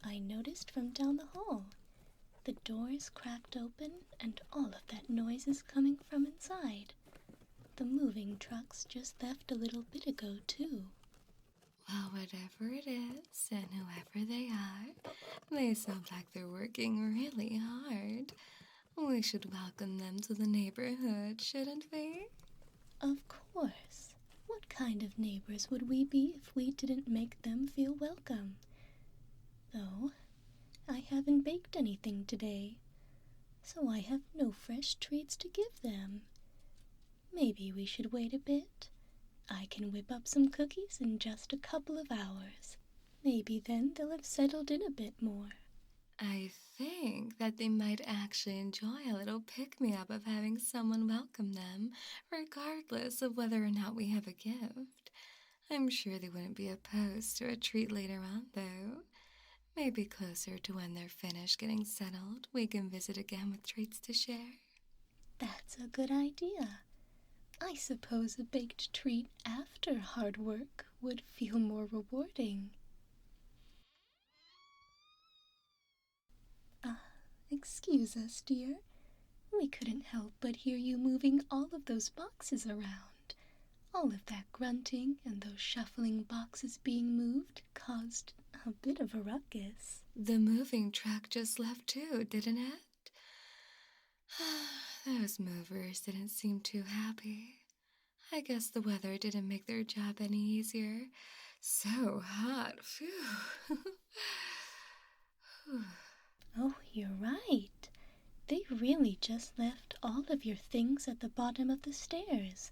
I noticed from down the hall. The door is cracked open, and all of that noise is coming from inside. The moving trucks just left a little bit ago, too. Well, whatever it is, and whoever they are, they sound like they're working really hard. We should welcome them to the neighborhood, shouldn't we? Of course. What kind of neighbors would we be if we didn't make them feel welcome? Though, I haven't baked anything today, so I have no fresh treats to give them. Maybe we should wait a bit. I can whip up some cookies in just a couple of hours. Maybe then they'll have settled in a bit more. I think that they might actually enjoy a little pick-me-up of having someone welcome them, regardless of whether or not we have a gift. I'm sure they wouldn't be opposed to a treat later on, though. Maybe closer to when they're finished getting settled, we can visit again with treats to share. That's a good idea. I suppose a baked treat after hard work would feel more rewarding. Excuse us, dear. We couldn't help but hear you moving all of those boxes around. All of that grunting and those shuffling boxes being moved caused a bit of a ruckus. The moving truck just left too, didn't it? Those movers didn't seem too happy. I guess the weather didn't make their job any easier. So hot. Phew. Oh, you're right. They really just left all of your things at the bottom of the stairs.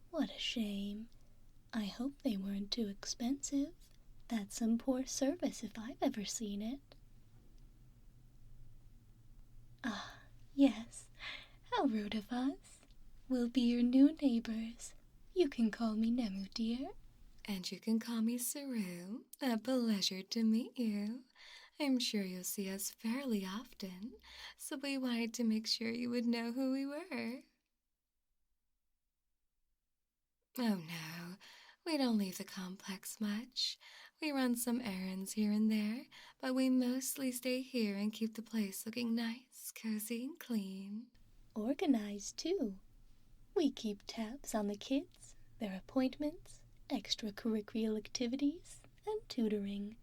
What a shame. I hope they weren't too expensive. That's some poor service if I've ever seen it. Ah, yes. How rude of us. We'll be your new neighbors. You can call me Nemu, dear. And you can call me Ceru. A pleasure to meet you. I'm sure you'll see us fairly often, so we wanted to make sure you would know who we were. Oh no, we don't leave the complex much. We run some errands here and there, but we mostly stay here and keep the place looking nice, cozy, and clean. Organized, too. We keep tabs on the kids, their appointments, extracurricular activities, and tutoring.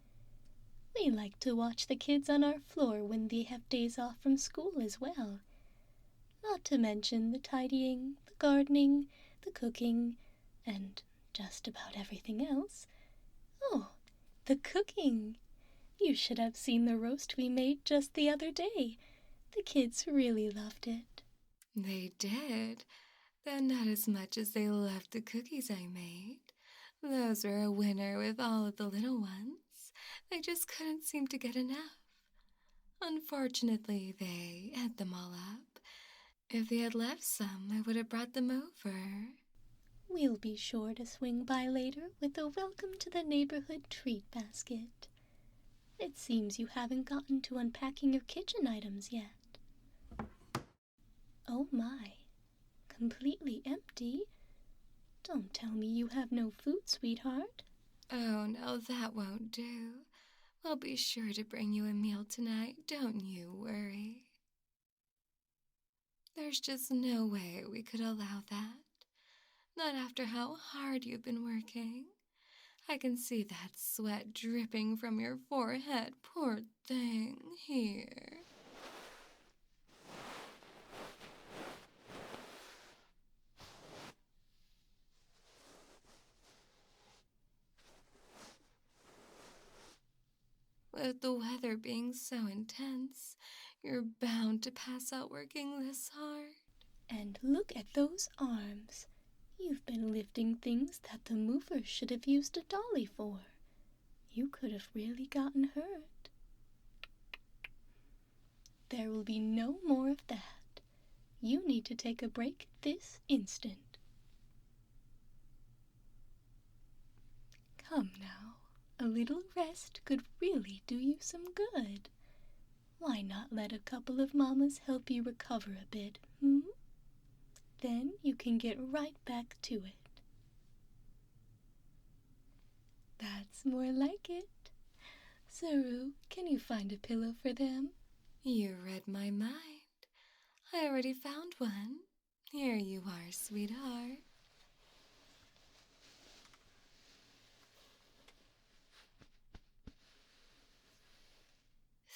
We like to watch the kids on our floor when they have days off from school as well. Not to mention the tidying, the gardening, the cooking, and just about everything else. Oh, the cooking! You should have seen the roast we made just the other day. The kids really loved it. They did, though not as much as they loved the cookies I made. Those were a winner with all of the little ones. They just couldn't seem to get enough. Unfortunately, they ate them all up. If they had left some, I would have brought them over. We'll be sure to swing by later with a welcome to the neighborhood treat basket. It seems you haven't gotten to unpacking your kitchen items yet. Oh my, completely empty? Don't tell me you have no food, sweetheart. Oh, no, that won't do. We'll be sure to bring you a meal tonight, don't you worry. There's just no way we could allow that. Not after how hard you've been working. I can see that sweat dripping from your forehead, poor thing. Here. With the weather being so intense, you're bound to pass out working this hard. And look at those arms. You've been lifting things that the movers should have used a dolly for. You could have really gotten hurt. There will be no more of that. You need to take a break this instant. Come now. A little rest could really do you some good. Why not let a couple of mamas help you recover a bit, Then you can get right back to it. That's more like it. Ceru, can you find a pillow for them? You read my mind. I already found one. Here you are, sweetheart.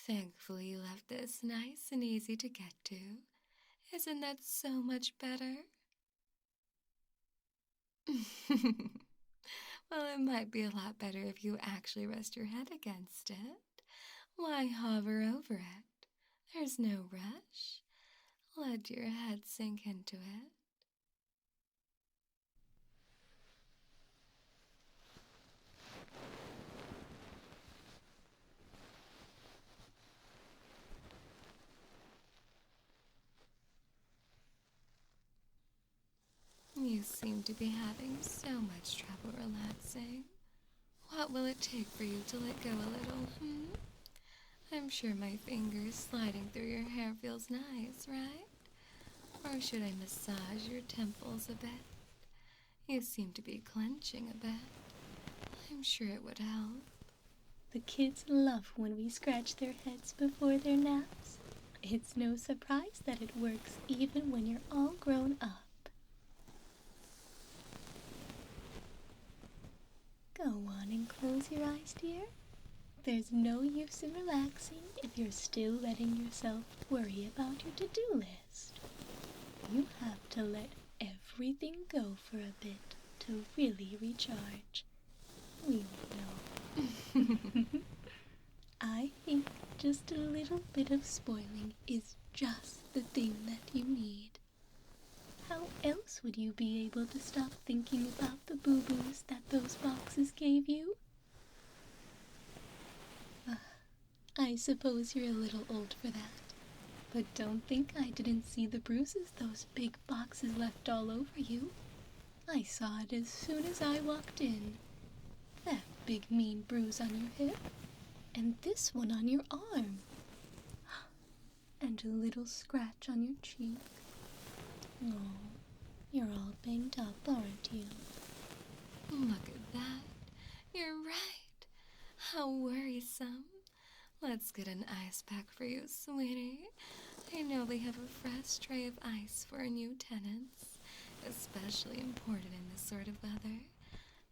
Thankfully, you left this nice and easy to get to. Isn't that so much better? Well, it might be a lot better if you actually rest your head against it. Why hover over it? There's no rush. Let your head sink into it. You seem to be having so much trouble relaxing. What will it take for you to let go a little, I'm sure my fingers sliding through your hair feels nice, right? Or should I massage your temples a bit? You seem to be clenching a bit. I'm sure it would help. The kids love when we scratch their heads before their naps. It's no surprise that it works even when you're all grown up. Go on and close your eyes, dear. There's no use in relaxing if you're still letting yourself worry about your to-do list. You have to let everything go for a bit to really recharge. We know. I think just a little bit of spoiling is just the thing that you need. How else would you be able to stop thinking about the boo-boos that those boxes gave you? I suppose you're a little old for that. But don't think I didn't see the bruises those big boxes left all over you. I saw it as soon as I walked in. That big mean bruise on your hip, and this one on your arm, and a little scratch on your cheek. Oh, you're all banged up, aren't you? Look at that. You're right. How worrisome. Let's get an ice pack for you, sweetie. I know they have a fresh tray of ice for our new tenants, especially imported in this sort of weather.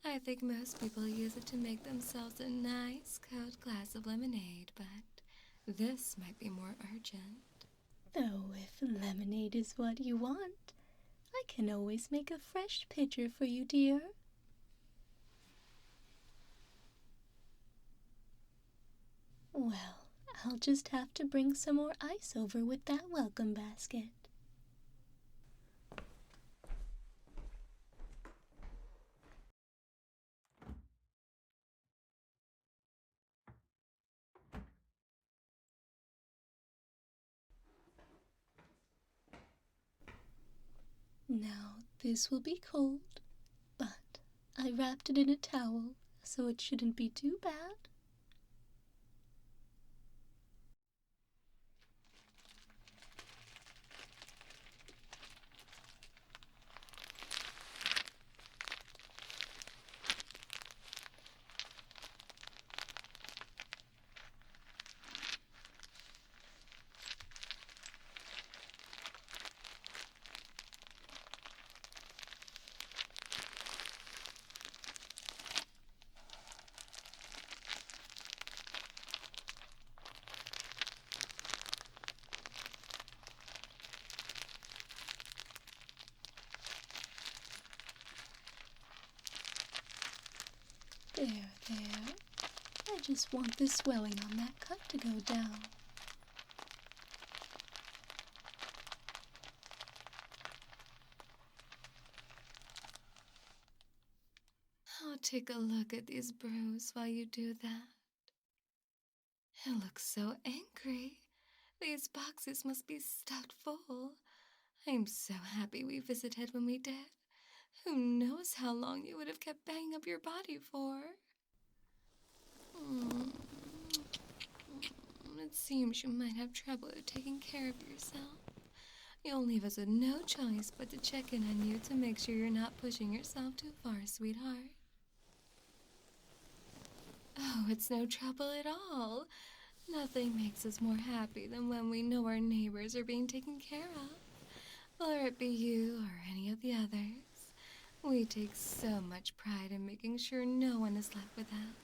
I think most people use it to make themselves a nice cold glass of lemonade, but this might be more urgent. Though if lemonade is what you want, I can always make a fresh pitcher for you, dear. Well, I'll just have to bring some more ice over with that welcome basket. Now, this will be cold, but I wrapped it in a towel, so it shouldn't be too bad. There. I just want the swelling on that cut to go down. I'll take a look at these bruises while you do that. It looks so angry. These boxes must be stuffed full. I'm so happy we visited when we did. Who knows how long you would have kept banging up your body for? It seems you might have trouble taking care of yourself. You'll leave us with no choice but to check in on you to make sure you're not pushing yourself too far, sweetheart. Oh, it's no trouble at all. Nothing makes us more happy than when we know our neighbors are being taken care of. Whether it be you or any of the others. We take so much pride in making sure no one is left without.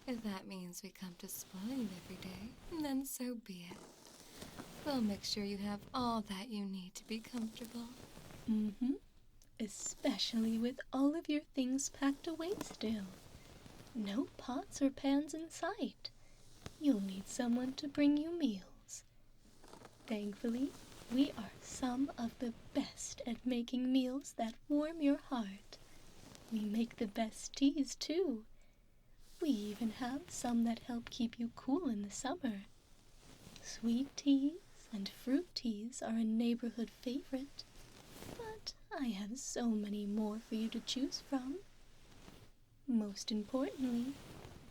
If that means we come to spoil you every day, then so be it. We'll make sure you have all that you need to be comfortable. Mm-hmm. Especially with all of your things packed away still. No pots or pans in sight. You'll need someone to bring you meals. Thankfully, we are some of the best at making meals that warm your heart. We make the best teas, too. We even have some that help keep you cool in the summer. Sweet teas and fruit teas are a neighborhood favorite, but I have so many more for you to choose from. Most importantly,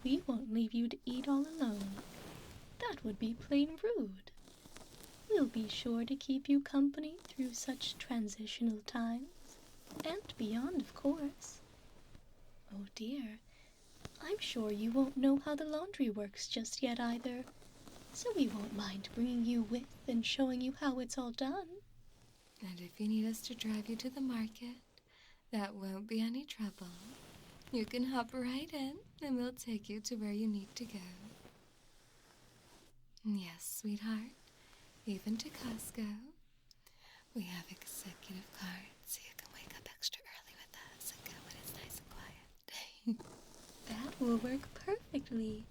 we won't leave you to eat all alone. That would be plain rude. We'll be sure to keep you company through such transitional times, and beyond, of course. Oh dear, I'm sure you won't know how the laundry works just yet either, so we won't mind bringing you with and showing you how it's all done. And if you need us to drive you to the market, that won't be any trouble. You can hop right in, and we'll take you to where you need to go. Yes, sweetheart, even to Costco. We have executive cards, so you can wake up extra early with us and go when it's nice and quiet. That will work perfectly.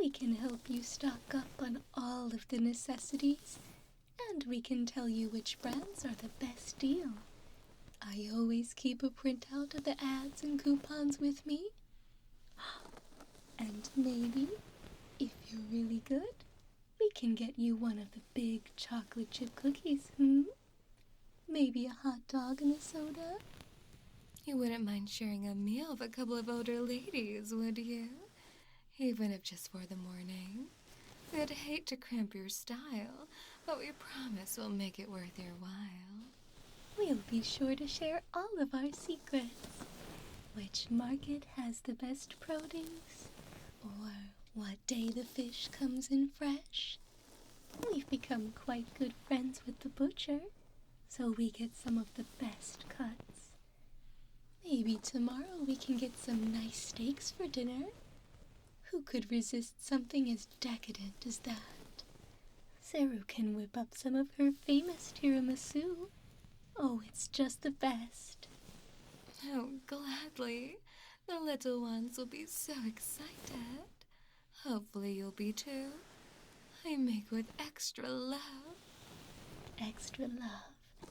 We can help you stock up on all of the necessities, and we can tell you which brands are the best deal. I always keep a printout of the ads and coupons with me. And maybe, if you're really good, we can get you one of the big chocolate chip cookies, Maybe a hot dog and a soda? You wouldn't mind sharing a meal with a couple of older ladies, would you? Even if just for the morning. We'd hate to cramp your style, but we promise we'll make it worth your while. We'll be sure to share all of our secrets. Which market has the best produce? Or what day the fish comes in fresh? We've become quite good friends with the butcher, so we get some of the best cuts. Maybe tomorrow we can get some nice steaks for dinner. Who could resist something as decadent as that? Ceru can whip up some of her famous tiramisu. Oh, it's just the best. Oh, gladly. The little ones will be so excited. Hopefully you'll be too. I make with extra love. Extra love.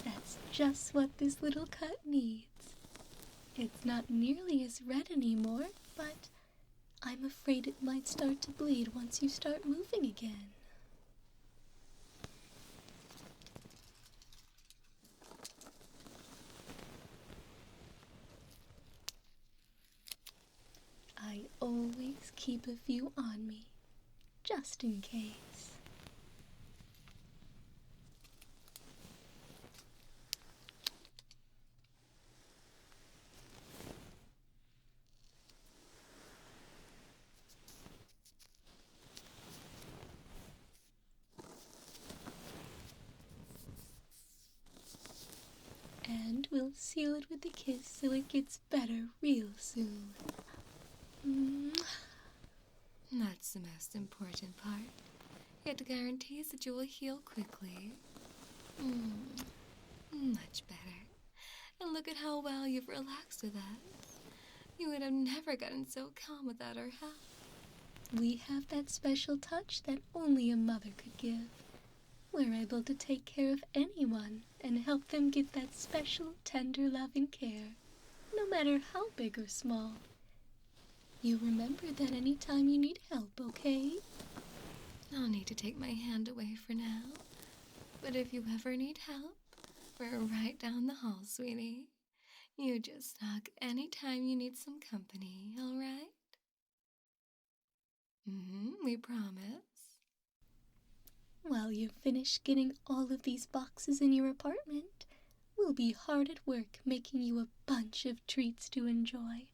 That's just what this little cut needs. It's not nearly as red anymore, but I'm afraid it might start to bleed once you start moving again. I always keep a few on me, just in case. And we'll seal it with a kiss so it gets better real soon. That's the most important part. It guarantees that you will heal quickly. Much better. And look at how well you've relaxed with us. You would have never gotten so calm without our help. We have that special touch that only a mother could give. We're able to take care of anyone and help them get that special, tender love and care, no matter how big or small. You remember that anytime you need help, okay? I'll need to take my hand away for now. But if you ever need help, we're right down the hall, sweetie. You just knock anytime you need some company, all right? We promise. While you finish getting all of these boxes in your apartment, we'll be hard at work making you a bunch of treats to enjoy.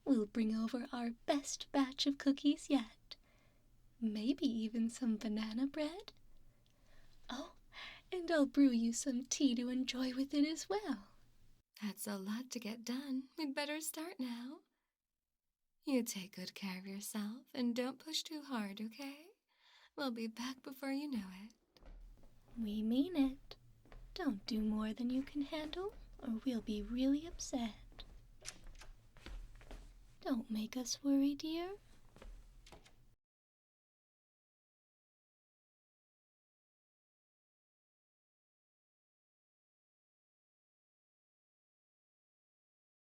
We'll bring over our best batch of cookies yet. Maybe even some banana bread. Oh, and I'll brew you some tea to enjoy with it as well. That's a lot to get done. We'd better start now. You take good care of yourself and don't push too hard, okay? We'll be back before you know it. We mean it. Don't do more than you can handle, or we'll be really upset. Don't make us worry, dear.